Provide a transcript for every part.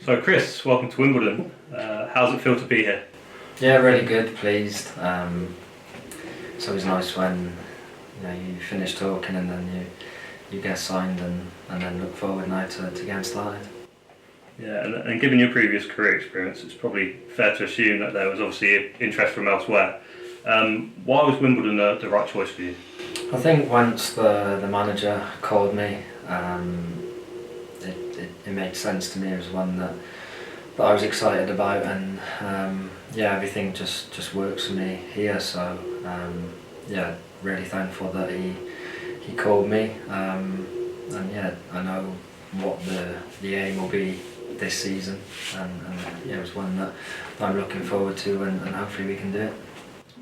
So Chris, welcome to Wimbledon. How's it feel to be here? Yeah, really good, pleased. It's always nice when you finish talking and then you get signed and then look forward now to getting started. Yeah, and given your previous career experience, it's probably fair to assume that there was obviously interest from elsewhere. Why was Wimbledon the right choice for you? I think once the manager called me, it made sense to me. It was one that I was excited about, and everything just works for me here. So really thankful that he called me, and I know what the aim will be this season, and it was one that I'm looking forward to, and hopefully we can do it.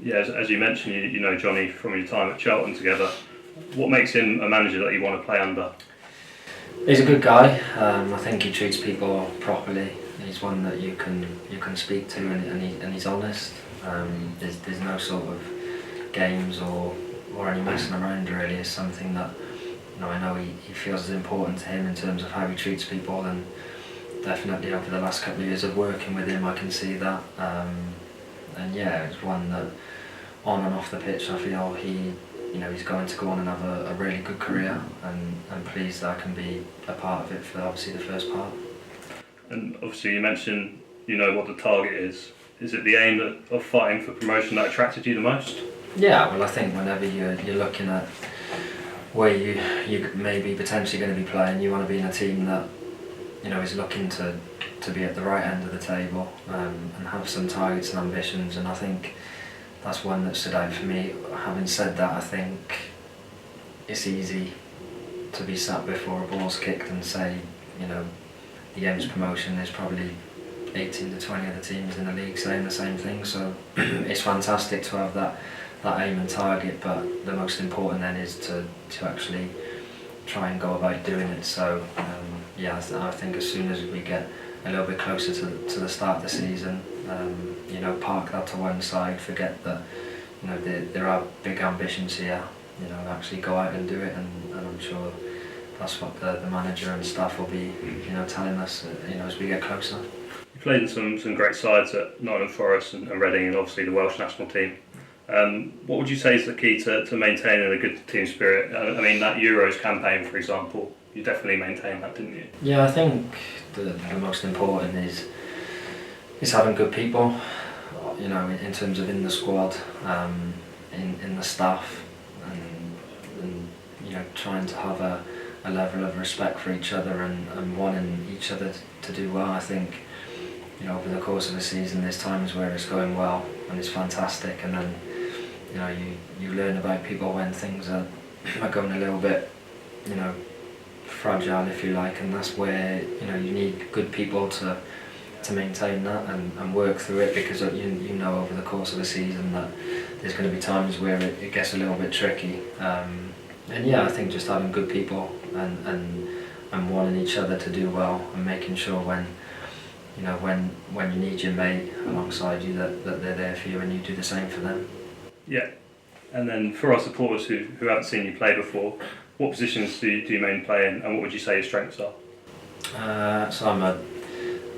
Yeah, as you mentioned, you know Johnny from your time at Cheltenham together. What makes him a manager that you want to play under? He's a good guy. I think he treats people properly. He's one that you can speak to, and he's honest. There's no sort of games or any messing around really. It's something that I know he feels is important to him in terms of how he treats people, and definitely over the last couple of years of working with him I can see that. It's one that on and off the pitch I feel he's going to go on and have a really good career, and I'm pleased that I can be a part of it for obviously the first part. And obviously you mentioned what the target is. Is it the aim of fighting for promotion that attracted you the most? Yeah, well I think whenever you're looking at where you may be potentially going to be playing, you want to be in a team that is looking to be at the right end of the table, and have some targets and ambitions, and I think that's one that stood out for me. Having said that, I think it's easy to be sat before a ball's kicked and say, the aim's promotion. There's probably 18 to 20 other teams in the league saying the same thing, so it's fantastic to have that aim and target, but the most important then is to actually try and go about doing it. So I think as soon as we get a little bit closer to the start of the season, park that to one side, forget that there are big ambitions here, actually go out and do it, and I'm sure that's what the manager and staff will be telling us as we get closer. You played in some great sides at Nottingham Forest and Reading, and obviously the Welsh national team. What would you say is the key to maintaining a good team spirit? I mean, that Euros campaign, for example, you definitely maintained that, didn't you? Yeah, I think the most important is having good people, in terms of in the squad, in the staff, and trying to have a level of respect for each other and wanting each other to do well. I think over the course of a season there's times where it's going well and it's fantastic, and then you learn about people when things are going a little bit fragile, if you like, and that's where you need good people to maintain that and work through it, because over the course of a season that there's going to be times where it gets a little bit tricky, I think just having good people and wanting each other to do well, and making sure when you need your mate alongside you that they're there for you and you do the same for them. Yeah, and then for our supporters who haven't seen you play before, what positions do you mainly play in, and what would you say your strengths are? So I'm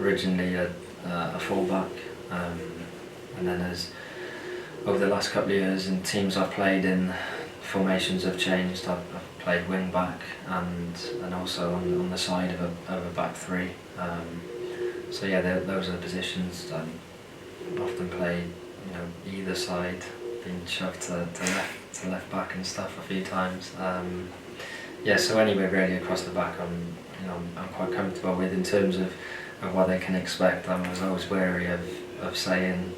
originally a fullback, and then over the last couple of years in teams I've played in, formations have changed. I've played wing back and also on the side of a back three. Those are the positions that I've often played. Either side, been shoved to left back and stuff a few times. So anyway, really across the back, I'm quite comfortable with in terms of what they can expect. I was always wary of saying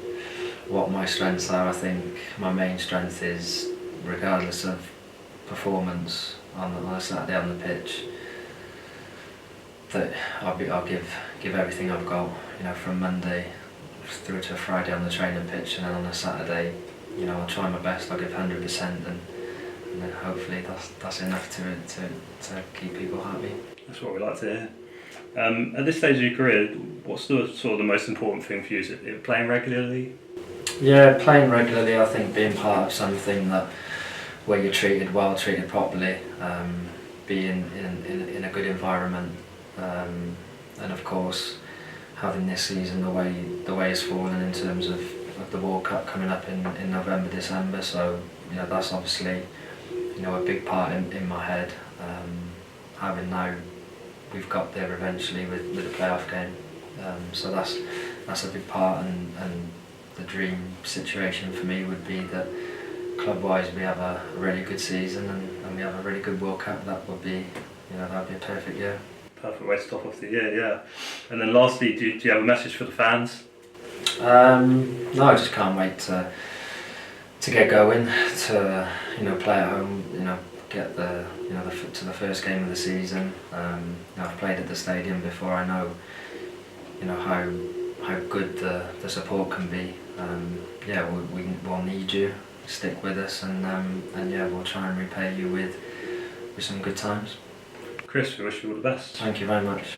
what my strengths are. I think my main strength is, regardless of performance on a Saturday on the pitch, that I'll give everything I've got, from Monday through to Friday on the training pitch, and then on a Saturday, I'll try my best. I'll give 100%, and then hopefully that's enough to keep people happy. That's what we like to hear. At this stage of your career, what's the most important thing for you? Is it playing regularly? Yeah, playing regularly. I think being part of something where you're treated well, treated properly, being in a good environment, and of course having this season the way it's fallen in terms of the World Cup coming up in November, December. So that's obviously a big part in my head. Having now we've got there eventually with the playoff game. So that's a big part, and the dream situation for me would be that club-wise we have a really good season and we have a really good World Cup. That would be that would be a perfect year. Perfect way to stop off the year, yeah. And then lastly, do you have a message for the fans? No, I just can't wait to get going, to play at home, get to the first game of the season. I've played at the stadium before. I know how good the support can be. We'll need you. Stick with us, and we'll try and repay you with some good times. Chris, we wish you all the best. Thank you very much.